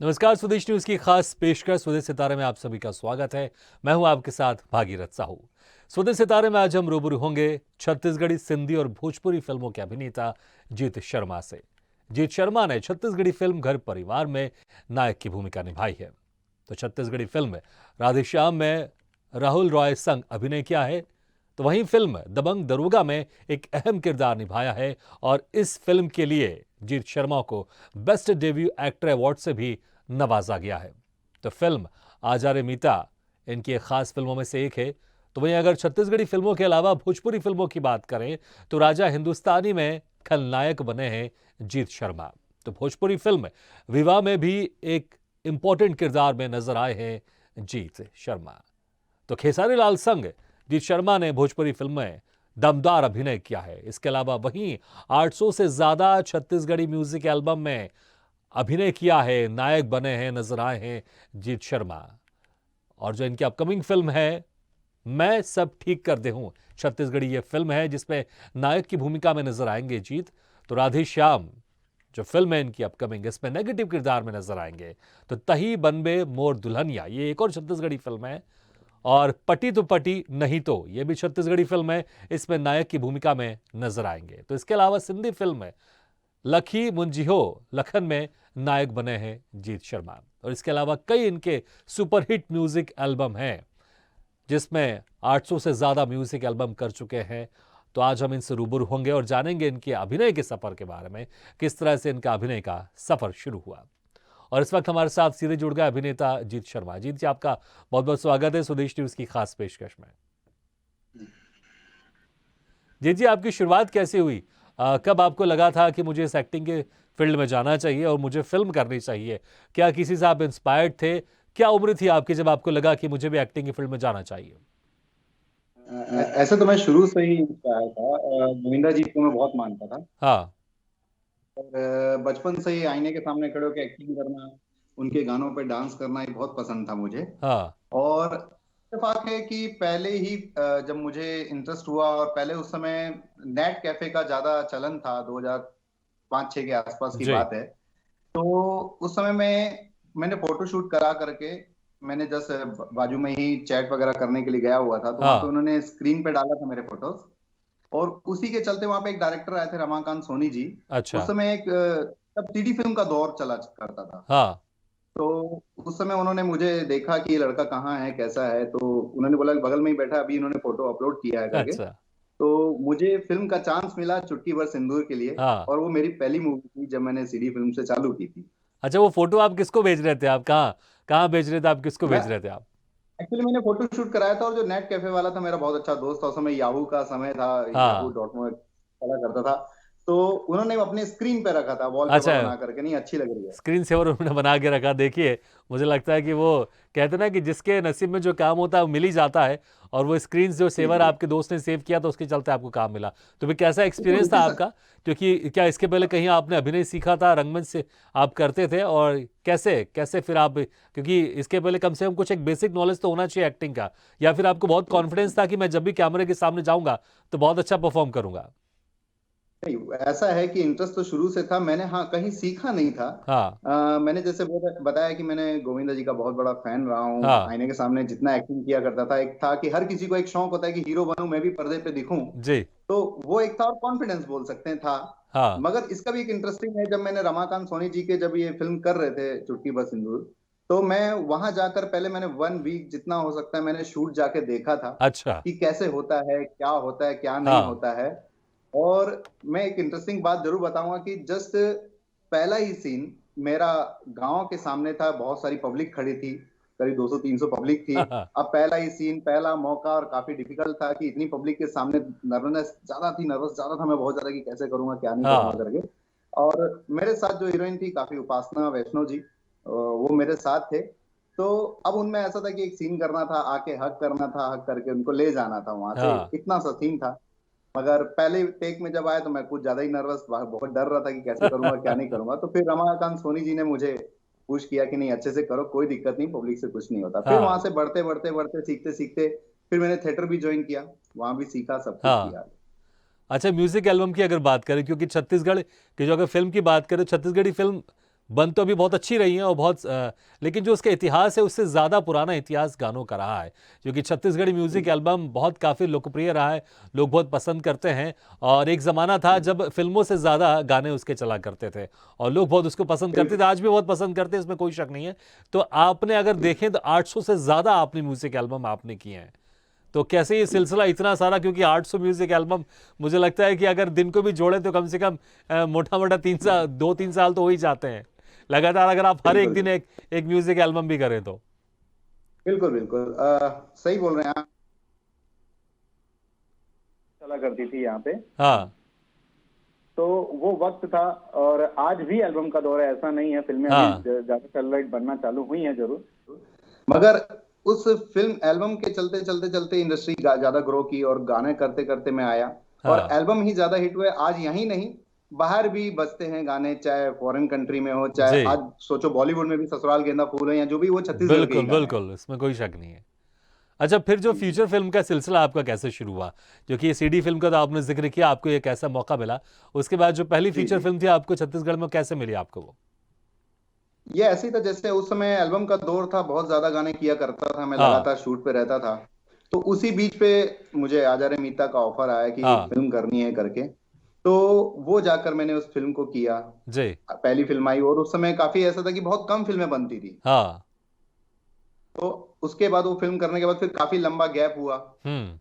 नमस्कार, स्वदेश न्यूज की खास पेशकश स्वदेश सितारे में आप सभी का स्वागत है। मैं हूं आपके साथ भागीरथ साहू। स्वदेश सितारे में आज हम रूबरू होंगे छत्तीसगढ़ी, सिंधी और भोजपुरी फिल्मों के अभिनेता जीत शर्मा से। जीत शर्मा ने छत्तीसगढ़ी फिल्म घर परिवार में नायक की भूमिका निभाई है। तो छत्तीसगढ़ी फिल्म राधेश्याम में राहुल रॉय संग अभिनय किया है। तो वहीं फिल्म दबंग दरोगा में एक अहम किरदार निभाया है और इस फिल्म के लिए जीत शर्मा को बेस्ट डेब्यू एक्टर अवार्ड से भी नवाजा गया है। तो फिल्म आजा रे मीता इनकी एक खास फिल्मों में से एक है। तो वहीं अगर छत्तीसगढ़ी फिल्मों के अलावा भोजपुरी फिल्मों की बात करें तो राजा हिंदुस्तानी में खलनायक बने हैं जीत शर्मा। तो भोजपुरी फिल्म विवाह में भी एक इंपॉर्टेंट किरदार में नजर आए हैं जीत शर्मा। तो खेसारी लाल संग जीत शर्मा ने भोजपुरी फिल्म में दमदार अभिनय किया है। इसके अलावा वहीं 800 से ज्यादा छत्तीसगढ़ी म्यूजिक एल्बम में अभिनय किया है, नायक बने हैं, नजर आए हैं जीत शर्मा। और जो इनकी अपकमिंग फिल्म है मैं सब ठीक कर दे हूं, छत्तीसगढ़ी ये फिल्म है जिसमें नायक की भूमिका में नजर आएंगे जीत। तो राधे श्याम जो फिल्म है इनकी अपकमिंग, इसमें नेगेटिव किरदार में नजर आएंगे। तो तही बनबे मोर दुल्हनिया ये एक और छत्तीसगढ़ी फिल्म है। और पटी तो पटी नहीं तो ये भी छत्तीसगढ़ी फिल्म है, इसमें नायक की भूमिका में नजर आएंगे। तो इसके अलावा सिंधी फिल्म है लखी मुंजिहो लखन में नायक बने हैं जीत शर्मा। और इसके अलावा कई इनके सुपरहिट म्यूजिक एल्बम हैं जिसमें 800 से ज्यादा म्यूजिक एल्बम कर चुके हैं। तो आज हम इनसे रूबरू होंगे और जानेंगे इनके अभिनय के सफर के बारे में, किस तरह से इनका अभिनय का सफर शुरू हुआ। और इस वक्त हमारे साथ सीधे जुड़ गए अभिनेता जीत शर्मा। जीत जी, आपका बहुत बहुत स्वागत है स्वदेश न्यूज की खास पेशकश में। जीत जी, आपकी शुरुआत कैसे हुई? कब आपको लगा था कि मुझे इस एक्टिंग के फील्ड में जाना चाहिए और मुझे फिल्म करनी चाहिए? क्या किसी से आप इंस्पायर्ड थे? क्या उम्र थी आपकी जब आपको लगा कि मुझे भी एक्टिंग की फील्ड में जाना चाहिए? ऐसे तो मैं शुरू से ही चाहा था। गोविंदा जी को मैं बहुत मानता था। हाँ। और बचपन से ही आईने के सामने खड़े होकर एक्टिंग करना, उनके गानों पे डांस करना ये बहुत पसंद था मुझे। हाँ। और इत्तेफाक है कि पहले ही जब मुझे इंटरेस्ट हुआ, और पहले उस समय नेट कैफे का ज्यादा चलन था, 2005-6 के आसपास की जी। बात है। तो उस समय में मैंने फोटो शूट करा करके, मैंने जस्ट बाजू में ही चैट वगैरह करने के लिए गया हुआ था, तो वहां पे हाँ। उन्होंने स्क्रीन पे डाला था मेरे फोटोज। और उसी के चलते वहां पे एक डायरेक्टर आए थे, रमाकांत सोनी जी। उस अच्छा। समय एक तब सीडी फिल्म का दौर चला करता था। हाँ। तो उस समय उन्होंने मुझे देखा कि ये लड़का कहाँ है, कैसा है, तो उन्होंने बोला कि बगल में ही बैठा है, अभी इन्होंने फोटो अपलोड किया है करके। अच्छा। तो मुझे फिल्म का चांस मिला चुटकी भर सिंदूर के लिए। हाँ। और वो मेरी पहली मूवी थी जब मैंने सीडी फिल्म से चालू की थी। अच्छा, वो फोटो आप किसको भेज रहे थे? आप कहाँ कहाँ भेज रहे थे? आप किसको मैं भेज रहे थे आप? एक्चुअली मैंने फोटो शूट कराया था, और जो नेट कैफे वाला था मेरा बहुत अच्छा दोस्त था। उस समय याहू का समय था, याहू हाँ। डॉट में चला करता था। तो उन्होंने अपने स्क्रीन पे रखा था वॉलपेपर अच्छा, बना करके, नहीं अच्छी लग रही है। स्क्रीन सेवर उन्होंने बना के रखा। देखिए, मुझे लगता है कि वो कहते हैं ना कि जिसके नसीब में जो काम होता है वो मिल ही जाता है। और वो स्क्रीन जो जी सेवर जी। आपके दोस्त ने सेव किया तो उसके चलते आपको काम मिला। तो फिर कैसा बिल्कुल एक्सपीरियंस था उसी आपका? क्योंकि क्या इसके पहले कहीं आपने अभिनय सीखा था, रंगमंच से आप करते थे? और कैसे कैसे फिर आप, क्योंकि इसके पहले कम से कम कुछ एक बेसिक नॉलेज तो होना चाहिए एक्टिंग का, या फिर आपको बहुत कॉन्फिडेंस था कि मैं जब भी कैमरे के सामने जाऊंगा तो बहुत अच्छा परफॉर्म करूंगा? नहीं, ऐसा है कि इंटरेस्ट तो शुरू से था, मैंने हाँ कहीं सीखा नहीं था। हाँ। मैंने जैसे बताया कि मैंने गोविंदा जी का बहुत बड़ा फैन रहा हूँ। हाँ। आईने के सामने जितना एक्टिंग किया करता था, एक था कि हर किसी को एक शौक होता है कि हीरो बनूं, मैं भी पर्दे पे दिखूं। जी। तो वो एक था, और कॉन्फिडेंस बोल सकते हैं था। हाँ। मगर इसका भी एक इंटरेस्टिंग है, जब मैंने रमाकांत सोनी जी के जब ये फिल्म कर रहे थे चुटकी बस सिंदूर, तो मैं वहां जाकर पहले मैंने 1 वीक जितना हो सकता है मैंने शूट जाके देखा था अच्छा। कि कैसे होता है, क्या होता है, क्या नहीं हाँ। होता है। और मैं एक इंटरेस्टिंग बात जरूर बताऊंगा कि जस्ट पहला ही सीन मेरा गांव के सामने था, बहुत सारी पब्लिक खड़ी थी, करीब 200-300 पब्लिक थी। अब पहला ही सीन, पहला मौका, और काफी डिफिकल्ट था कि इतनी पब्लिक के सामने नर्वस ज्यादा था मैं, बहुत ज्यादा कि कैसे करूंगा क्या नहीं करूंगा हाँ। करके। और मेरे साथ जो हीरोइन थी काफी, उपासना वैष्णव जी, वो मेरे साथ थे। तो अब उनमें ऐसा था कि एक सीन करना था, आके हक करना था, हक करके उनको ले जाना था वहां से, हाँ। इतना सा सीन था। मगर पहले टेक में जब आया तो मैं कुछ ज्यादा ही नर्वस, बहुत डर रहा था कि कैसे करूंगा क्या नहीं करूंगा। तो फिर रमाकांत सोनी जी ने मुझे पुश किया कि नहीं, अच्छे से करो, कोई दिक्कत नहीं, पब्लिक से कुछ नहीं होता। फिर वहां हाँ। से बढ़ते बढ़ते बढ़ते सीखते सीखते फिर मैंने थिएटर भी ज्वाइन किया, वहां भी सीखा, सब कुछ हाँ। किया। अच्छा, म्यूजिक एल्बम की अगर बात करें, क्योंकि छत्तीसगढ़ की जो अगर फिल्म की बात करें, छत्तीसगढ़ी फिल्म बन तो अभी बहुत अच्छी रही हैं और बहुत लेकिन जो उसका इतिहास है उससे ज़्यादा पुराना इतिहास गानों का रहा है, क्योंकि छत्तीसगढ़ी म्यूज़िक एल्बम बहुत काफ़ी लोकप्रिय रहा है, लोग बहुत पसंद करते हैं। और एक ज़माना था जब फिल्मों से ज़्यादा गाने उसके चला करते थे और लोग बहुत उसको पसंद करते थे, आज भी बहुत पसंद करते हैं, इसमें कोई शक नहीं है। तो आपने अगर देखें तो 800 से ज़्यादा आपने म्यूज़िक एल्बम आपने किए हैं। तो कैसे ये सिलसिला इतना सारा, क्योंकि 800 म्यूजिक एल्बम मुझे लगता है कि अगर दिन को भी जोड़े तो कम से कम मोटा मोटा 3 साल 2-3 साल तो हो ही जाते हैं लगातार, अगर आप हर एक बिल्कुल दिन एक एक म्यूजिक एल्बम भी करें तो। बिल्कुल बिल्कुल सही बोल रहे हैं आप। चला करती थी यहाँ पे, हाँ तो वो वक्त था। और आज भी एल्बम का दौर है, ऐसा नहीं है। फिल्में अभी हाँ ज्यादा सेटेलाइट बनना चालू हुई हैं जरूर, मगर उस फिल्म एल्बम के चलते चलते चलते इंडस्ट्री ज्यादा ग्रो की और गाने करते करते मैं आया और हाँ एल्बम ही ज्यादा हिट हुए। आज यहीं नहीं, बाहर भी बजते हैं गाने, चाहे फॉरेन कंट्री में हो, चाहे जी, आज सोचो बॉलीवुड में भी ससुराल गेंदा फूल है या जो भी, वो छत्तीसगढ़ के ही बिल्कुल गाने हैं। बिल्कुल, इसमें कोई शक नहीं है। अच्छा, फिर जो जी जी। फ्यूचर फिल्म का सिलसिला आपका कैसे शुरू हुआ, क्योंकि ये सीडी फिल्म का तो आपने जिक्र किया, आपको एक ऐसा मौका मिला, उसके बाद जो पहली जी फीचर जी। फिल्म थी आपको छत्तीसगढ़ में कैसे मिली आपको वो? ये ऐसे ही था, जैसे उस समय एल्बम का दौर था, बहुत ज्यादा गाने किया करता था मैं, हाँ लगातार शूट पे रहता था। तो उसी बीच पे मुझे आजा रे मीता का ऑफर आया कि हाँ फिल्म करनी है करके। तो वो जाकर मैंने उस फिल्म को किया। जी पहली फिल्म आई और उस समय काफी ऐसा था कि बहुत कम फिल्में बनती थी। हाँ तो उसके बाद वो फिल्म करने के बाद फिर काफी लंबा गैप हुआ। हम्म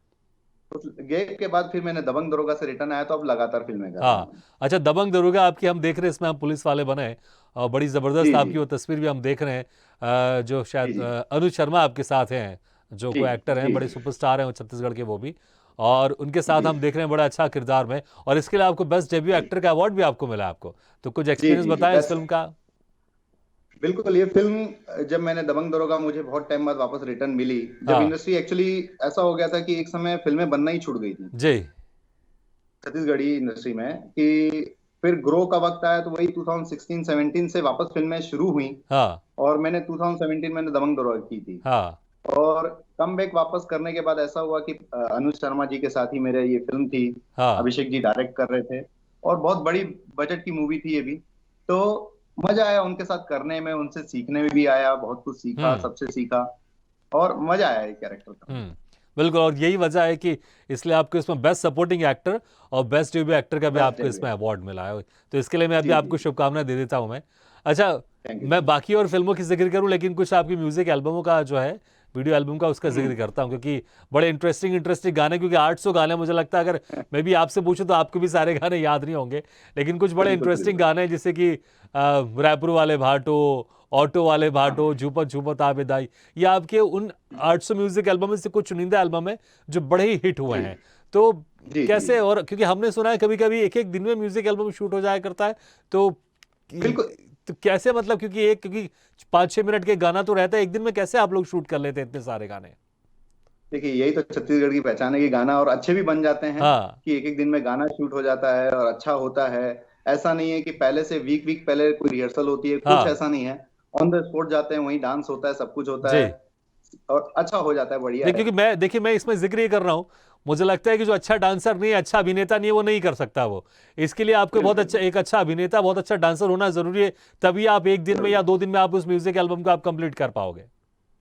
उस गैप के बाद फिर मैंने दबंग दरोगा से रिटर्न आया, तो अब लगातार फिल्में कर रहा हाँ। हूँ। अच्छा, दबंग दरोगा आपकी हम देख रहे हैं, इसमें हम पुलिस वाले बने हैं और बड़ी ज़बरदस्त जी जी आपकी वो तस्वीर भी हम देख रहे हैं। जो जी शायद जी अनुज शर्मा आपके साथ हैं, जो जी कोई एक्टर हैं, जी बड़े जी सुपरस्टार हैं वो छत्तीसगढ़ के वो भी, और उनके साथ जी हम देख रहे हैं बड़ा अच्छा किरदार में, और इसके लिए आपको बेस्ट डेब्यू जी एक्टर का अवार्ड भी आपको मिला आपको। तो कुछ जी एक्सपीरियंस जी जी बताएं इस बस फिल्म का। बिल्कुल। ये फिल्म जब मैंने दबंग दरोगा, मुझे बहुत टाइम बाद वापस रिटर्न मिली, जब हाँ इंडस्ट्री एक्चुअली ऐसा हो गया था कि एक समय फिल्में बनना ही छूट गई थी जी छत्तीसगढ़ी इंडस्ट्री में, कि फिर ग्रो का वक्त आया तो वही 2016-17 से वापस फिल्में शुरू हुई। हाँ और मैंने 2017 में दबंग दरोगा की थी। हाँ और कम बैक वापस करने के बाद ऐसा हुआ कि अनुज शर्मा जी के साथ ही मेरे ये फिल्म थी। हाँ अभिषेक जी डायरेक्ट कर रहे थे और बहुत बड़ी बजट की मूवी थी ये भी। तो मजा आया उनके साथ करने में, उनसे सीखने में भी आया, बहुत कुछ सीखा, हम्म सबसे सीखा और मजा आया ये कैरेक्टर करने में। बिल्कुल, और यही वजह है कि इसलिए आपको इसमें बेस्ट सपोर्टिंग एक्टर और बेस्ट डेब्यू एक्टर का भी बेस्ट आपको डेब्यू। इसमें अवार्ड मिला है, तो इसके लिए मैं अभी जी जी आपको जी। शुभकामनाएं दे देता हूं मैं। अच्छा, थैंक यू मैं थैंक बाकी और फिल्मों की जिक्र करूं, लेकिन कुछ आपकी म्यूजिक एल्बमों का जो है, वीडियो एल्बम का, उसका यू। जिक्र करता हूं, क्योंकि बड़े इंटरेस्टिंग इंटरेस्टिंग गाने, क्योंकि 800 गाने, मुझे लगता है अगर मैं भी आपसे पूछूं तो आपको भी सारे गाने याद नहीं होंगे, लेकिन कुछ बड़े बिल्कुल इंटरेस्टिंग बिल्कुल। गाने हैं, जैसे कि रैपरू वाले भाटो, ऑटो वाले भाटो, झूपत झूपत आबेदाई, ये आपके उन 800 म्यूजिक एल्बम में से कुछ चुनिंदा एल्बम है जो बड़े ही हिट हुए जी हैं। तो जी जी कैसे, जी। और क्योंकि हमने सुना है कभी कभी एक एक दिन में म्यूजिक एल्बम शूट हो जाया करता है, तो बिल्कुल। तो कैसे, मतलब क्योंकि 5-6 मिनट के गाना तो रहता है, एक दिन में कैसे आप लोग शूट कर लेते हैं इतने सारे गाने? देखिए, यही तो छत्तीसगढ़ की पहचान है कि गाना और अच्छे भी बन जाते हैं, हाँ कि एक एक दिन में गाना शूट हो जाता है और अच्छा होता है। ऐसा नहीं है कि पहले से वीक वीक पहले कोई रिहर्सल होती है, कुछ हाँ ऐसा नहीं है। ऑन द स्पॉट जाते हैं, वहीं डांस होता है, सब कुछ होता जी। है और अच्छा हो जाता है, बढ़िया है। क्योंकि देखिए मैं इसमें जिक्र ये कर रहा हूं, मुझे लगता है कि जो अच्छा डांसर नहीं है, अच्छा अभिनेता नहीं है, वो नहीं कर सकता वो। इसके लिए आपको बहुत बिल्कुल अच्छा, एक अच्छा अभिनेता, बहुत अच्छा डांसर होना जरूरी है, तभी आप एक दिन में जरूरी या है। 2 दिन में आप उस म्यूजिक एल्बम को आप कंप्लीट कर पाओगे।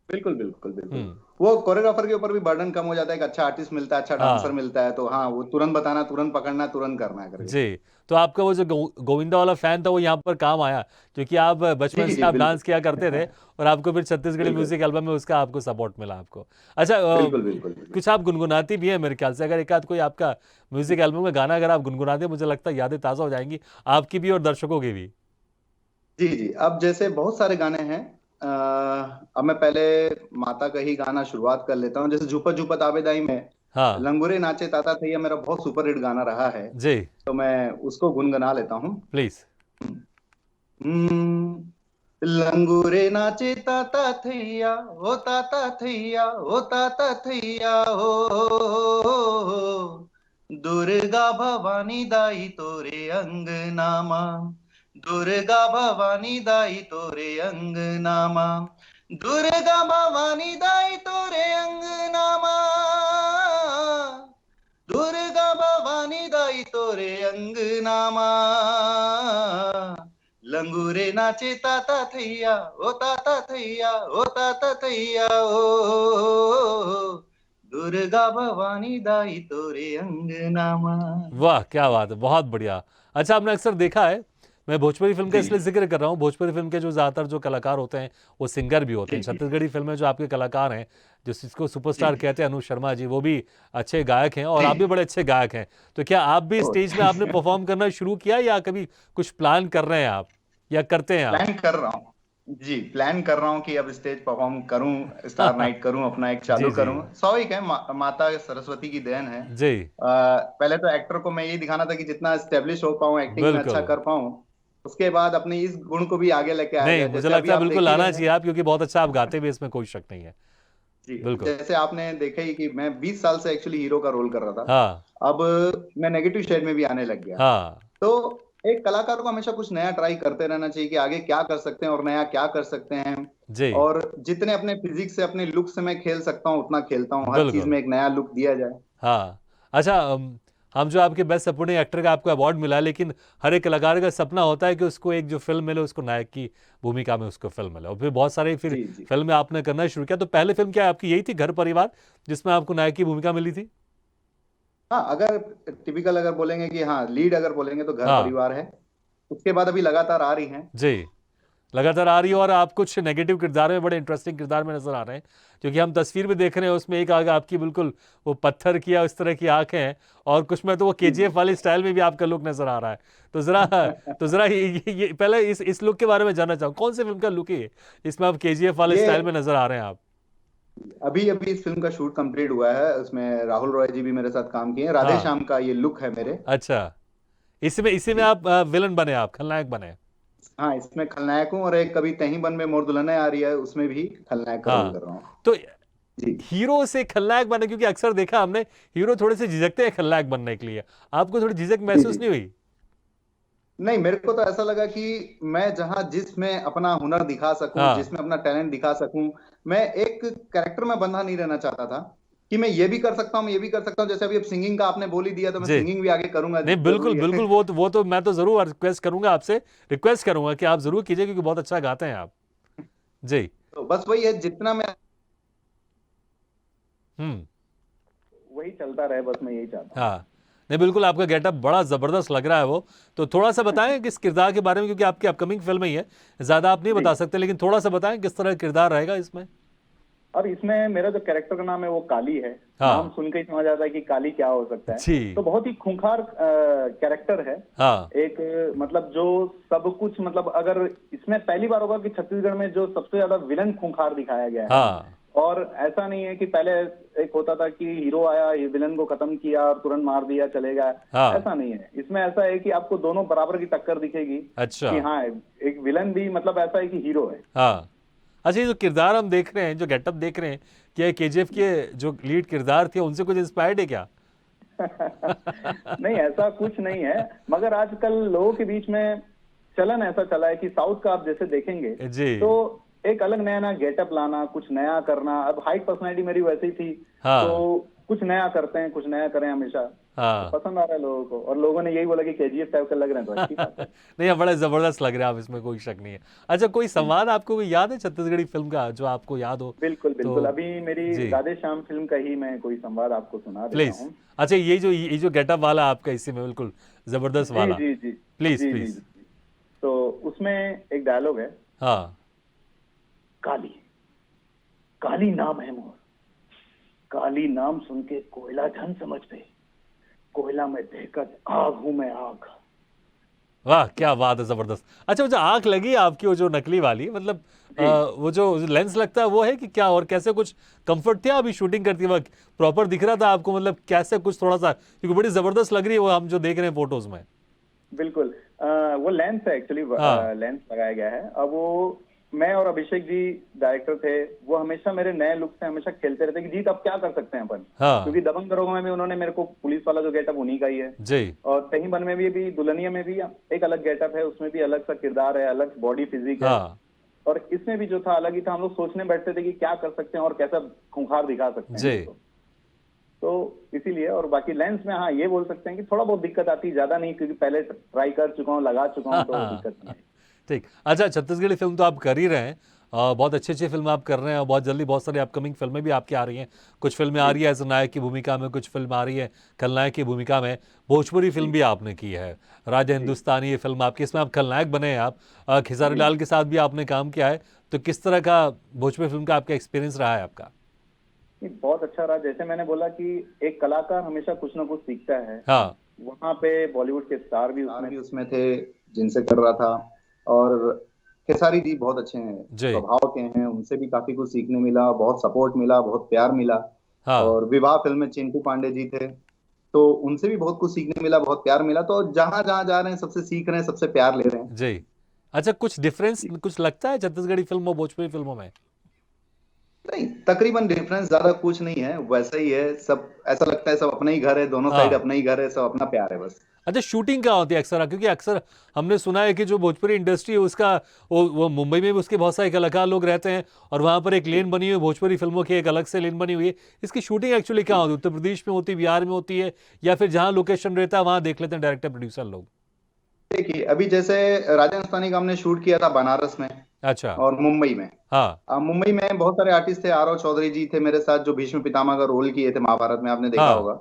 बिल्कुल बिल्कुल बिल्कुल। हम्म वो कोरियोग्राफर के ऊपर भी बर्डन कम हो जाता है, एक अच्छा आर्टिस्ट मिलता है, अच्छा डांसर हाँ मिलता है, तो हाँ, वो तुरंत बताना, तुरंत पकड़ना, तुरंत करना है करके। जी। तो आपका वो जो गोविंदा वाला फैन था वो यहाँ पर काम आया, क्योंकि आप बचपन जी से जी आप डांस किया करते बिल्कुल। थे, और आपको फिर छत्तीसगढ़ी बिल्कुल म्यूजिक एल्बम में उसका आपको सपोर्ट मिला आपको। अच्छा, बिल्कुल बिल्कुल बिल्कुल। कुछ आप गुनगुनाती भी है मेरे ख्याल से, अगर एक आध कोई आपका म्यूजिक एल्बम का गाना अगर आप गुनगुनाते, मुझे लगता है यादें ताज़ा हो जाएंगी आपकी भी और दर्शकों की भी। जी जी। अब जैसे बहुत सारे गाने हैं, अब मैं पहले माता का ही गाना शुरुआत कर लेता हूँ। जैसे झूपत झूपत आबेदाई में हाँ लंगूरे नाचे ताता थैया मेरा बहुत सुपर हिट गाना रहा है, जी, तो मैं उसको गुनगुना लेता हूँ। प्लीज। लंगूरे नाचे ताता थैया, हो ताता थैया, हो ताता थैया हो, दुर्गा भवानी दाई तोरे अंगनामा, दुर्गा भवानी दाई तोरे अंगनामा, दुर्गा भवानी दाई तोरे अंगनामा, दुर्गा भवानी दाई तोरे अंगनामा, लंगूरे नाचे ताता थैया ओ ताता थैया ओ ताता थैया ओ दुर्गा भवानी दाई तोरे अंगनामा। वाह क्या बात है, बहुत बढ़िया। अच्छा, आपने अक्सर देखा है, मैं भोजपुरी फिल्म का जी इसलिए जिक्र कर रहा हूँ, भोजपुरी फिल्म के जो ज़्यादातर जो कलाकार होते हैं वो सिंगर भी होते जी हैं। जी छत्तीसगढ़ी फिल्म में जो आपके कलाकार हैं, जिसको जी सुपरस्टार कहते हैं, अनु शर्मा जी, वो भी अच्छे गायक हैं और जी। आप भी बड़े अच्छे गायक हैं। तो क्या आप भी ओ स्टेज में आपने परफॉर्म करना शुरू किया, या कभी कुछ प्लान कर रहे हैं आप, या करते हैं आप? प्लान कर रहा हूँ। जी, प्लान कर रहा हूँ कि अब स्टेज परफॉर्म करूं, स्टार नाइट करूं, अपना एक जी चालू जी करूं। स्वाभाविक है, माता सरस्वती की देन है। जी, पहले तो एक्टर को मैं यही दिखाना था कि जितना स्टेब्लिश हो पाऊं, एक्टिंग में अच्छा बिल्कुल। कर पाऊं, उसके बाद अपने इस गुण को भी आगे लेके आया नहीं, जाए। मुझे जैसे अभी लगता है आप बिल्कुल देख ही लाना रहे चाहिए हैं। आप, क्योंकि बहुत अच्छा आप गाते भी, इसमें कोई शक नहीं है। जी, बिल्कुल। जैसे आपने देखा ही कि मैं 20 साल से एक्चुअली हीरो का रोल कर रहा था। हाँ अब मैं नेगेटिव शेड में भी आने लग गया। हाँ तो एक कलाकार को हमेशा कुछ नया ट्राई करते रहना चाहिए कि आगे क्या कर सकते हैं और नया क्या कर सकते हैं। जी, और जितने अपने फिजिक्स से, अपने लुक से मैं खेल सकता हूँ उतना खेलता हूँ, हर चीज बिल्कुल। में एक नया लुक दिया जाए। हाँ। अच्छा, हम जो आपके बेस्ट सपोर्टिंग एक्टर का आपको अवार्ड मिला, लेकिन हर एक कलाकार का सपना होता है कि उसको एक जो फिल्म मिले, उसको नायक की भूमिका में उसको फिल्म मिले, और फिर बहुत सारे फिर जी जी। फिल्म आपने करना शुरू किया। तो पहले फिल्म क्या आपकी यही थी, घर परिवार, जिसमें आपको नायक की भूमिका मिली थी? हाँ, अगर टिपिकल अगर बोलेंगे कि हाँ लीड अगर बोलेंगे तो घर हाँ परिवार है। उसके बाद अभी लगातार आ रही हैं। जी, लगातार आ रही है, और आप कुछ नेगेटिव किरदार में, बड़े इंटरेस्टिंग किरदार में नजर आ रहे हैं। क्योंकि हम तस्वीर में देख रहे हैं, उसमें एक आग आपकी बिल्कुल वो पत्थर की या इस तरह की आंखें हैं, और कुछ में तो वो जी केजीएफ वाली स्टाइल में भी आपका लुक नजर आ रहा है। तो जरा तो जरा ये पहले इस लुक के बारे में जानना चाहूँ, कौन सी फिल्म का लुक है ये, इसमें आप केजीएफ वाले ये स्टाइल में नजर आ रहे हैं आप? अभी अभी इस फिल्म का शूट कंप्लीट हुआ है, उसमें राहुल रॉय जी भी मेरे साथ काम किए हैं। राधे हाँ। श्याम का ये लुक है मेरे। अच्छा, इसी में जी। आप विलन बने, आप खलनायक बने? हाँ, इसमें खलनायक हूँ, और एक कभी तहीं बन में मोर दुल्हन आ रही है, उसमें भी खलनायक का रोल हाँ। कर रहा हूँ। तो जी। हीरो से खलनायक बने, क्योंकि अक्सर देखा हमने, हीरो थोड़े से झिझकते हैं खलनायक बनने के लिए, आपको थोड़ी झिझक जी जी। महसूस नहीं हुई? नहीं, मेरे को तो ऐसा लगा कि मैं जहां जिसमें अपना हुनर दिखा सकूं, हाँ। जिसमें अपना टैलेंट दिखा सकूं, मैं एक कैरेक्टर में बंधा नहीं रहना चाहता था कि मैं ये भी कर सकता हूँ, मैं ये भी कर सकता हूँ। जैसे अभी अब सिंगिंग का आपने बोल ही दिया, तो मैं जी, सिंगिंग भी आगे करूंगा, नहीं बिल्कुल जरूरी है। बिल्कुल, वो तो मैं तो जरूर रिक्वेस्ट करूंगा आपसे, रिक्वेस्ट करूंगा कि आप जरूर कीजिए, क्योंकि बहुत अच्छा गाते हैं आप। जी। तो बस वही है, जितना मैं हम्म। वही चलता रहे, बस मैं यही चाहता हूँ। हाँ, नहीं बिल्कुल, आपका गेटअप बड़ा जबरदस्त लग रहा है वो। तो थोड़ा सा बताएं किस किरदार के बारे में, क्योंकि आपकी अपकमिंग फिल्म ही है, ज्यादा आप नहीं जी। बता सकते, लेकिन थोड़ा सा बताएं किस तरह का किरदार रहेगा इसमें। और इसमें मेरा जो कैरेक्टर का नाम है वो काली है। नाम हाँ सुन के ही समझ आता है कि काली क्या हो सकता है। जी। तो बहुत ही खूंखार कैरेक्टर है। हाँ एक मतलब जो सब कुछ, मतलब अगर इसमें पहली बार होगा कि छत्तीसगढ़ में जो सबसे ज्यादा विलन खूंखार दिखाया गया है। हाँ और ऐसा नहीं है कि पहले एक होता था कि हीरो आया, ये विलन को खत्म किया और तुरंत मार दिया, चले गया। हाँ। ऐसा नहीं है, इसमें ऐसा है कि आपको दोनों बराबर की टक्कर दिखेगी। अच्छा। कि हाँ, एक विलन भी मतलब ऐसा है कि हीरो है। हाँ। अच्छा, ये जो किरदार हम देख रहे हैं, जो गेटअप देख रहे हैं, क्या केजीएफ के जो लीड किरदार थे उनसे कुछ इंस्पायर्ड है क्या? नहीं, ऐसा कुछ नहीं है, मगर आजकल लोगों के बीच में चलन ऐसा चला है कि साउथ का आप जैसे देखेंगे जी। तो एक अलग नया नया गेटअप लाना, कुछ नया करना। अब हाइट पर्सनैलिटी मेरी वैसी थी, हाँ तो कुछ नया करते हैं, कुछ नया करें हमेशा। हाँ। पसंद आ रहा है लोगों को, और लोगों ने यही बोला कि केजीएफ टाइप का लग रहे हैं, तो अच्छी बात है। नहीं, आप बड़े जबरदस्त लग रहे हैं आप, इसमें कोई शक नहीं है। अच्छा, कोई संवाद आपको कोई याद है छत्तीसगढ़ी फिल्म का, जो आपको याद हो? बिल्कुल तो बिल्कुल, अभी मेरी जी, राधे श्याम फिल्म का ही मैं कोई संवाद आपको सुना देता प्लीज। हूँ। अच्छा, ये जो गेटअप वाला आपका, इसी में बिल्कुल जबरदस्त जी वाला, जी जी प्लीज जी जी प्लीज। जी। तो उसमें एक डायलॉग है, हाँ काली, काली नाम है मोर, काली नाम सुन के कोयला झन समझ पे, कोयला में दहकत आग हूं मैं आग। वाह क्या बात है, जबरदस्त। अच्छा, वो जो आंख लगी आपकी, वो जो नकली वाली, मतलब जी। वो जो लेंस लगता है वो है कि क्या, और कैसे कुछ कंफर्ट थे अभी शूटिंग करते वक्त, प्रॉपर दिख रहा था आपको, मतलब कैसे कुछ थोड़ा सा, क्योंकि बड़ी जबरदस्त लग रही है वो हम जो देख रहे हैं फोटोज में। बिल्कुल, वो लेंस है एक्चुअली, हाँ लेंस लगाया गया है। अब वो मैं और अभिषेक जी डायरेक्टर थे, वो हमेशा मेरे नए लुक से हमेशा खेलते रहते कि जीत अब क्या कर सकते हैं अपन। हाँ क्योंकि दबंग दरोगा में भी उन्होंने मेरे को पुलिस वाला जो गेटअप उन्हीं का ही है, जी। और कहीं बन में भी दुल्हनिया में भी एक अलग गेटअप है, उसमें भी अलग सा किरदार है, अलग बॉडी फिजिक है। हाँ और इसमें भी जो था अलग ही था। हम लोग सोचने बैठते थे कि क्या कर सकते हैं और कैसा खूंखार दिखा सकते हैं जी। इसको। तो इसीलिए, और बाकी लेंस में हाँ ये बोल सकते हैं कि थोड़ा बहुत दिक्कत आती है, ज्यादा नहीं, क्योंकि पहले ट्राई कर चुका हूँ, लगा चुका हूँ, तो हाँ। दिक्कत नहीं है। ठीक। अच्छा, छत्तीसगढ़ी फिल्म तो आप कर ही रहे हैं, बहुत अच्छी अच्छी फिल्म आप कर रहे हैं और बहुत जल्दी बहुत सारी अपकमिंग फिल्में भी आपकी आ रही हैं। कुछ फिल्में आ रही है एज नायक की भूमिका में, कुछ फिल्म आ रही है खलनायक की भूमिका में। भोजपुरी फिल्म जी भी आपने की है, राजा जी हिंदुस्तानी ये फिल्म आपकी, इसमें आप खलनायक बने हैं आप। खेसारी जी। लाल के साथ भी आपने काम किया है। तो किस तरह का भोजपुरी फिल्म का आपका एक्सपीरियंस रहा है आपका? ये बहुत अच्छा रहा। जैसे मैंने बोला कि एक कलाकार हमेशा कुछ ना कुछ सीखता है। हाँ। वहां पे बॉलीवुड के स्टार भी स्टार उसमें भी उसमें थे जिनसे कर रहा था। और खेसारी जी बहुत अच्छे हैं, जी। स्वभाव के हैं, उनसे भी काफी कुछ सीखने मिला, बहुत सपोर्ट मिला, बहुत प्यार मिला। हाँ। और विवाह फिल्म में चिंटू पांडे जी थे, तो उनसे भी बहुत कुछ सीखने मिला, बहुत प्यार मिला। तो जहां जहां जा रहे हैं सबसे सीख रहे हैं, सबसे प्यार ले रहे हैं। जी। अच्छा, कुछ डिफरेंस कुछ लगता है छत्तीसगढ़ी फिल्म और भोजपुरी फिल्मों में? नहीं, तकरीबन डिफरेंस ज्यादा कुछ नहीं है, वैसा ही है सब। ऐसा लगता है सब अपना ही घर है, दोनों साइड हाँ। अपना ही घर है, सब अपना प्यार है बस। अच्छा, शूटिंग कहाँ होती है अक्सर? क्योंकि अक्सर हमने सुना है कि जो भोजपुरी इंडस्ट्री है उसका, वो मुंबई में भी उसके बहुत सारे कलाकार लोग रहते हैं और वहाँ पर एक लेन बनी हुई है भोजपुरी फिल्मों की, एक अलग से लेन बनी हुई है। इसकी शूटिंग एक्चुअली कहाँ होती है? उत्तर प्रदेश में होती है, बिहार में होती है, या फिर जहाँ लोकेशन रहता है वहाँ देख लेते हैं डायरेक्टर प्रोड्यूसर लोग? देखिए, अभी जैसे राजस्थानी का हमने शूट किया था बनारस में अच्छा। और मुंबई में। हाँ। मुंबई में बहुत सारे आर्टिस्ट थे, आरव चौधरी जी थे मेरे साथ, जो भीष्म पितामह का रोल किए थे महाभारत में, आपने देखा हाँ। होगा।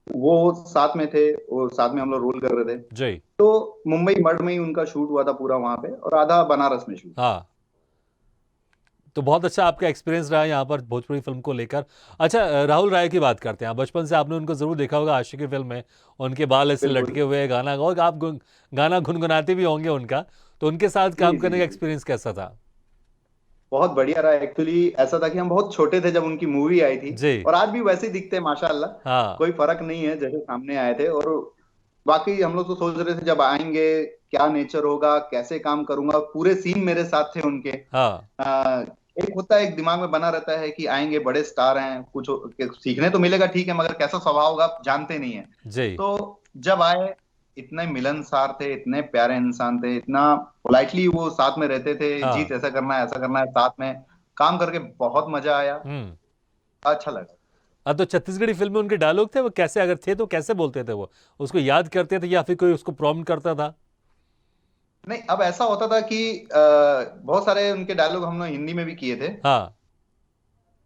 वो साथ में थे, वो साथ में हम लोग रोल कर रहे थे। जी। तो मुंबई मड में ही उनका शूट हुआ था पूरा वहां पे, और आधा बनारस में शूट। हाँ। तो बहुत अच्छा आपका एक्सपीरियंस रहा है यहाँ पर भोजपुरी फिल्म को लेकर। अच्छा, राहुल राय की बात करते हैं। बचपन से आपने उनको जरूर देखा होगा आशिकी फिल्म में, उनके बाल ऐसे बिल्कुल। लटके हुए, गाना गाओ, आप गाना गुनगुनाते भी होंगे उनका। तो उनके साथ जी काम जी करने का जी। एक्सपीरियंस कैसा था? बहुत बढ़िया रहा। एक्चुअली ऐसा था कि हम बहुत छोटे थे जब उनकी मूवी आई थी, जी। और आज भी वैसे ही दिखते हैं माशाल्लाह। हाँ। कोई फर्क नहीं है जैसे सामने आए थे। और बाकी हम लोग तो सोच रहे थे जब आएंगे क्या नेचर होगा, कैसे काम करूंगा। पूरे सीन मेरे साथ थे उनके। हाँ। एक होता है, एक दिमाग में बना रहता है कि आएंगे बड़े स्टार हैं, कुछ सीखने तो मिलेगा, ठीक है, मगर कैसा स्वभाव होगा आप जानते नहीं है। जी। तो जब आए, इतने मिलनसार थे, इतने प्यारे इंसान थे, इतना पोलाइटली वो साथ में रहते थे। जीत हाँ। ऐसा करना है, ऐसा करना है, साथ में काम करके बहुत मजा आया, हम्म। अच्छा लगा। तो छत्तीसगढ़ी फिल्म में उनके डायलॉग थे, वो कैसे, अगर थे तो कैसे बोलते थे? वो उसको याद करते थे या फिर कोई उसको प्रॉम्प्ट करता था? नहीं, अब ऐसा होता था कि बहुत सारे उनके डायलॉग हम लोग हिंदी में भी किए थे। हाँ।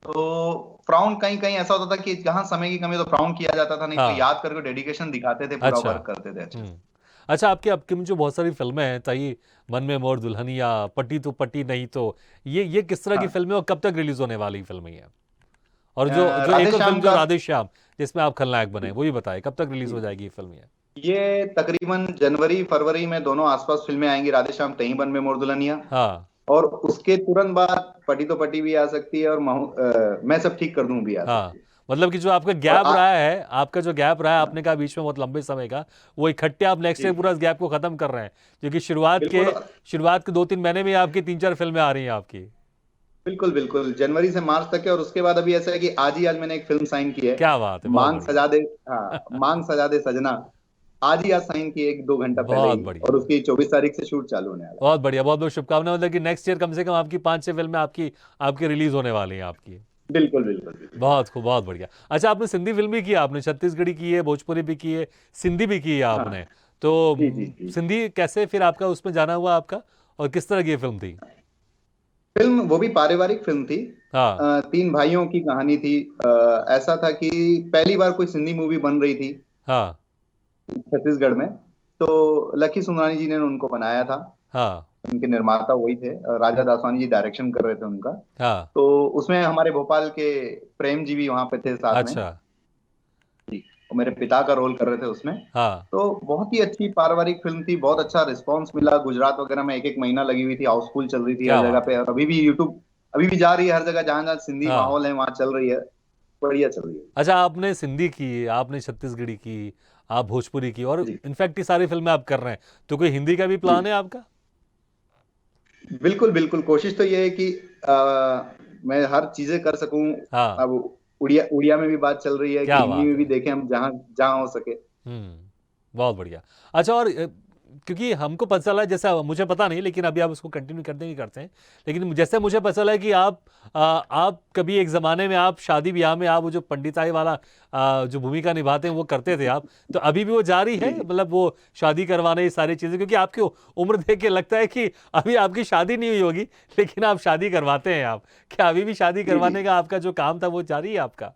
तो फ्राउन कहीं कहीं ऐसा होता था कि जहां समय की कमी तो फ्राउन किया जाता था, नहीं तो हाँ। याद करके डेडिकेशन दिखाते थे, पूरा अच्छा। वर्क करते थे अच्छे से। हम्म। अच्छा, आपके अपकमिंग जो बहुत सारी फिल्में हैं, ताई मन में मोर दुल्हनिया, पटी तो पटी नहीं तो, ये किस तरह की हाँ। फिल्में और कब तक रिलीज होने वाली फिल्में हैं? और जो जो राधे एक और फिल्म श्याम जो का, राधे श्याम, जिसमें आप खलनायक बने, वो भी बताएं कब तक रिलीज हो जाएगी ये फिल्म? ये ये तकरीबन जनवरी फरवरी में दोनों आसपास फिल्में आएंगी। राधे श्याम तहीं बन में मोर दुल्हनिया, हाँ। और उसके तुरंत बाद पटी तो पटी भी आ सकती है, और मैं सब ठीक कर दूं भी आ हाँ। सकती है। मतलब कि जो आपका और गैप रहा है, आपका जो गैप रहा है हाँ, आपने कहा बीच में बहुत लंबे समय का, वो इकट्ठे आप नेक्स्ट ईयर जी पूरा इस गैप को खत्म कर रहे हैं, क्योंकि बिल्कुल शुरुआत के 2-3 महीने में आपकी 3-4 फिल्में आ रही हैं आपकी। बिल्कुल बिल्कुल। जनवरी से मार्च तक है, और उसके बाद अभी ऐसा है कि आज मैंने एक फिल्म साइन की है, क्या बात है, बहुत मांग बढ़िया। सजा दे। हाँ, मांग सजा दे सजना। आज साइन की, 1-2 घंटा पहले बहुत ही, बढ़िया। और उसकी 24 तारीख से शूट चालू होने वाला बहुत बढ़िया, बहुत बहुत शुभकामनाएं। मतलब कि नेक्स्ट ईयर कम से कम आपकी 5-6 फिल्में आपकी आपकी रिलीज होने वाली हैं आपकी। है। बिल्कुल बिल्कुल बिल्कुल। बहुत खूब, बहुत बढ़िया। अच्छा, आपने सिंधी फिल्म भी की है, आपने छत्तीसगढ़ी की है, भोजपुरी भी की है, सिंधी भी की है हाँ आपने। तो जी जी जी। सिंधी कैसे फिर आपका उसमें जाना हुआ आपका, और किस तरह की ये फिल्म थी? फिल्म वो भी पारिवारिक फिल्म थी। हाँ। 3 भाइयों की कहानी थी। ऐसा था कि पहली बार कोई सिंधी मूवी बन रही थी हाँ। छत्तीसगढ़ में। तो लकी सुमरानी जी ने उनको बनाया था। हाँ। उनके निर्माता वही थे, राजा दासवानी जी डायरेक्शन कर रहे थे उनका। हाँ। तो उसमें हमारे भोपाल के प्रेम जी भी वहां पे थे साथ में। अच्छा। जी, वो मेरे पिता का रोल कर रहे थे उसमें। हाँ। तो बहुत ही अच्छी पारिवारिक फिल्म थी, बहुत अच्छा रिस्पांस मिला। गुजरात वगैरह में 1-1 महीना लगी हुई थी, हाउसफुल चल रही थी हर क्या जगह बात पे, है। और अभी भी यूट्यूब, अभी भी जा रही है हर जगह, जहां जहां सिंधी हाँ। माहौल है वहां चल रही है। बढ़िया चल रही है। अच्छा, आपने सिंधी की, आपने छत्तीसगढ़ी की, आप भोजपुरी की, और जी इनफैक्ट ये सारी फिल्में आप कर रहे हैं, तो कोई हिंदी का भी जी प्लान है आपका? बिल्कुल बिल्कुल। कोशिश तो ये है कि मैं हर चीजें कर सकूं। हाँ। अब उड़िया उड़िया में भी बात चल रही है कि क्या हिंदी बात में भी है। देखें हम, जहां जहां हो सके। बहुत बढ़िया। अच्छा, और क्योंकि हमको पता चला है, जैसा मुझे पता नहीं, लेकिन अभी आप उसको कंटिन्यू करते ही करते हैं, लेकिन जैसे मुझे पता चला है कि आप कभी एक ज़माने में आप शादी ब्याह में आप वो जो पंडिताई वाला जो भूमिका निभाते हैं वो करते थे आप, तो अभी भी वो जारी है, मतलब वो शादी करवाने, ये सारी चीज़ें, क्योंकि आपकी उम्र देख के लगता है कि अभी आपकी शादी नहीं हुई होगी, लेकिन आप शादी करवाते हैं आप, क्या अभी भी शादी करवाने का आपका जो काम था वो जारी है आपका?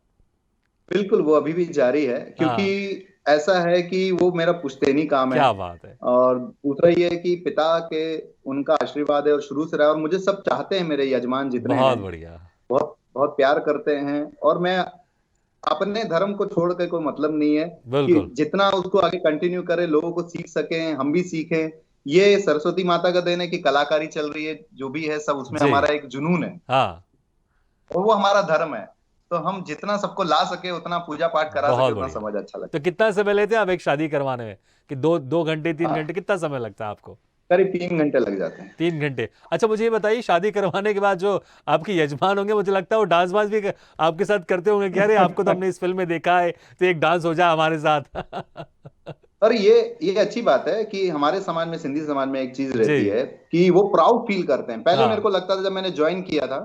बिल्कुल, वो अभी भी जारी है, क्योंकि हाँ, ऐसा है कि वो मेरा पुश्तैनी काम है। क्या बात है। और दूसरा ये है कि पिता के उनका आशीर्वाद है और शुरू से रहा, और मुझे सब चाहते हैं, मेरे यजमान जितने बहुत हैं बढ़िया। बहुत बहुत प्यार करते हैं। और मैं अपने धर्म को छोड़ के कोई मतलब नहीं है कि बिल्कुल। जितना उसको आगे कंटिन्यू करे, लोगों को सीख सकें, हम भी सीखें। ये सरस्वती माता का देन है कि कलाकारी चल रही है, जो भी है सब उसमें जी। हमारा एक जुनून है, हाँ, और वो हमारा धर्म है। तो हम जितना सबको ला सके, उतना पूजा पाठ करा सके, बहुत उतना बढ़िया। समाज अच्छा तो लगता कितना समय लेते हैं आप एक शादी करवाने में, कि 2 घंटे, है। 3 घंटे, कितना समय लगता है आपको? करीब 3 घंटे लग जाते हैं। 3 घंटे। अच्छा, मुझे ये बताइए, शादी करवाने के बाद जो आपके यजमान होंगे, मुझे लगता है वो डांस वांस भी आपके साथ करते होंगे, क्या अरे आपको तो हमने इस फिल्म में देखा है, तो एक डांस हो जाए हमारे साथ। और ये अच्छी बात है कि हमारे समाज में, सिंधी समाज में एक चीज रहती जी। है कि वो प्राउड फील करते हैं। पहले मेरे हाँ। को लगता था, जब मैंने ज्वाइन किया था,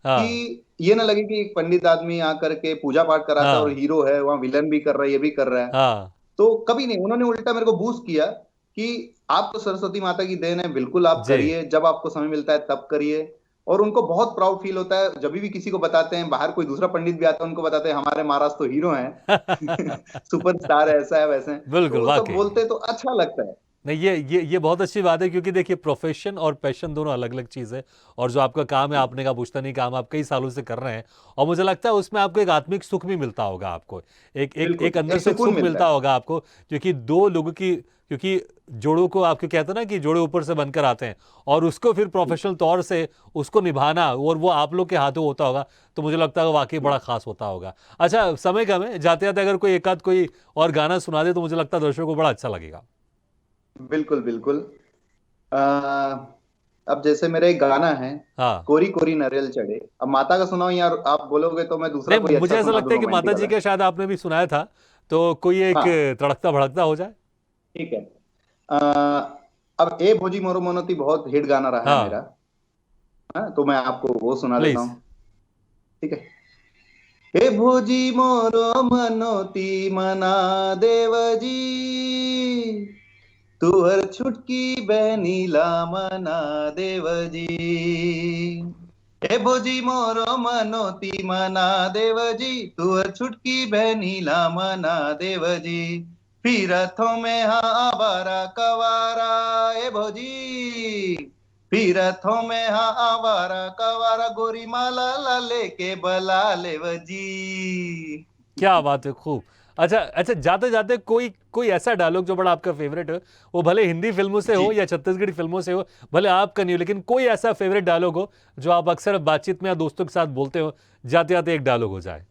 कि हाँ। ये ना लगे कि एक पंडित आदमी आकर के पूजा पाठ कराता है और हाँ। हीरो है, वहां विलन भी कर रहा है, ये भी कर रहा है। हाँ। तो कभी नहीं, उन्होंने उल्टा मेरे को बूस्ट किया कि आपको सरस्वती माता की देन है, बिल्कुल आप जी। करिए, जब आपको समय मिलता है तब करिए। और उनको बहुत प्राउड फील होता है जब भी किसी को बताते हैं, बाहर कोई दूसरा पंडित भी आता है, उनको बताते हैं हमारे महाराज तो हीरो हैं, सुपरस्टार है, ऐसा है वैसा है, तो बिल्कुल, वो सब वाकई। बोलते हैं, तो अच्छा लगता है। नहीं, ये बहुत अच्छी बात है, क्योंकि देखिए, प्रोफेशन और पैशन दोनों अलग अलग चीज़ है, और जो आपका काम है, आपने का पुश्तैनी काम आप कई सालों से कर रहे हैं, और मुझे लगता है उसमें आपको एक आत्मिक सुख भी मिलता होगा आपको, एक बिल्कुल, अंदर एक से एक सुकून सुख मिलता मिलता है। होगा आपको, क्योंकि दो लोगों की, क्योंकि जोड़ों को आपको कहते हैं ना कि जोड़े ऊपर से बनकर आते हैं, और उसको फिर प्रोफेशनल तौर से उसको निभाना, और वो आप लोग के हाथों होता होगा, तो मुझे लगता है वाकई बड़ा खास होता होगा। अच्छा, समय कम है, जाते जाते अगर कोई एकाध कोई और गाना सुना दे, तो मुझे लगता है दर्शकों को बड़ा अच्छा लगेगा। बिल्कुल बिल्कुल। आ, अब जैसे मेरा एक गाना है, हाँ। कोरी कोरी नरियल चढ़े। अब माता का सुनाऊं, या आप बोलोगे तो मैं दूसरा नहीं, कोई मुझे अच्छा ऐसा सुना लगता दूं, है कि रोमांटिक माता जी वाला। का शायद आपने भी सुनाया था, तो कोई एक हाँ, तड़कता भड़कता हो जाए। ठीक है। आ, अब ए भोजी मोरो मनोती बहुत हिट गाना रहा है हाँ, मेरा। हाँ, तो मैं आपको वो सुना देता प्लीज। हूँ। ठीक है। हे भोजी मोरो मनोती मना देव जी, तुहर छुटकी बहनीला मना देव जी। हे भोजी मोरो मनोती मना देव जी, तुहर छुटकी बहनीला मना देव जी। फिरथों में हाँ आवारा कवारा, ए भोजी फिरथों में हाँ आवारा कवारा, गोरी माला ला लेके बला लेव जी। क्या बात है, खूब। अच्छा अच्छा, जाते जाते कोई कोई ऐसा डायलॉग जो बड़ा आपका फेवरेट हो, वो भले हिंदी फिल्मों से जी। हो या छत्तीसगढ़ी फिल्मों से हो, भले आपका नहीं हो, लेकिन कोई ऐसा फेवरेट डायलॉग हो जो आप अक्सर बातचीत में या दोस्तों के साथ बोलते हो, जाते जाते एक डायलॉग हो जाए।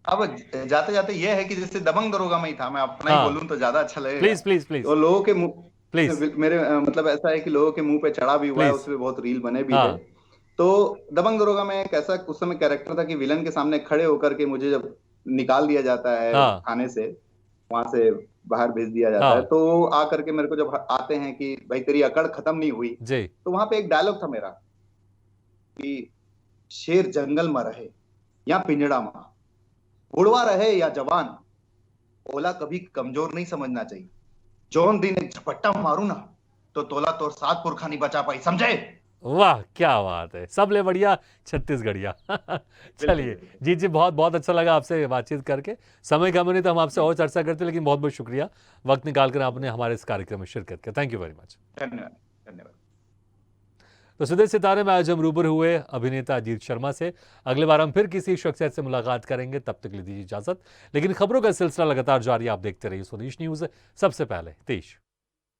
अब जाते जाते ये है कि जैसे दबंग दरोगा में ही था, मैं अपना ही हाँ, बोलूं तो ज्यादा अच्छा लगेगा। Please please please. तो लोगों के मुंह, प्लीज मेरे मतलब ऐसा है कि लोगों के मुंह पे चढ़ा भी हुआ है, प्लीज। उस पे बहुत रील बने भी है। हाँ। तो दबंग दरोगा में एक ऐसा उस समय कैरेक्टर था कि विलन के सामने खड़े होकर के मुझे जब निकाल दिया जाता है हाँ। थाने से, वहां से बाहर भेज दिया जाता है, हाँ। तो आकर के मेरे को जब आते हैं कि भाई तेरी अकड़ खत्म नहीं हुई, जी। तो वहां पे एक डायलॉग था मेरा कि शेर जंगल में रहे या पिंजड़ा में, बुढ़वा रहे या जवान, ओला कभी कमजोर नहीं समझना चाहिए। जौन दिन एक झपट्टा मारू ना, तो तोला तोर सात पुरखा नहीं बचा पाई, समझे। वाह, क्या बात है, सबले बढ़िया छत्तीसगढ़िया। बिल्कुल चलिए बिल्कुल। जी जी, बहुत बहुत अच्छा लगा आपसे बातचीत करके। समय कम नहीं तो हम आपसे जी, और चर्चा करते, लेकिन बहुत बहुत शुक्रिया वक्त निकाल कर आपने हमारे इस कार्यक्रम में शिरकत किया। Thank you very much. धन्यवाद धन्यवाद। तो सुदेश सितारे में आज हम रूबरू हुए अभिनेता अजीत शर्मा से। अगली बार हम फिर किसी शख्सियत से मुलाकात करेंगे, तब तक ले दीजिए इजाजत। लेकिन खबरों का सिलसिला लगातार जारी, आप देखते रहिए स्वदेश न्यूज, सबसे पहले देश।